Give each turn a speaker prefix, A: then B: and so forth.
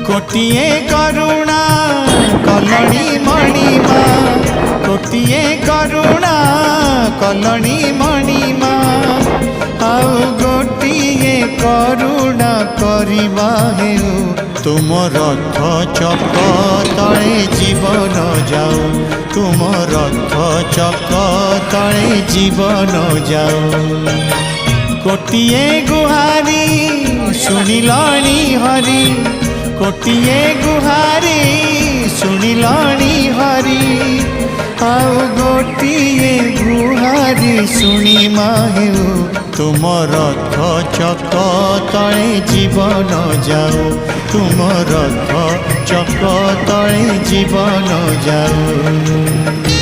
A: कोटिए करुणा कलणी मणिमा कोटिए करुणा कलणी मणिमा आउ गोटिए करुणा करिबा हेउ तुम रथ चक तले जीवन जाऊ तुम रथ चक तले जीवन जाऊ कोटिए गुहारी सुनिलाणी हरि कोटिए गुहारी सुनिलाणी हरि आउ गोटिए गुहारी शुणी माहेउ तुम रथ चक तले जीवन जाऊ तुम रथ चक तले जीवन जाऊ।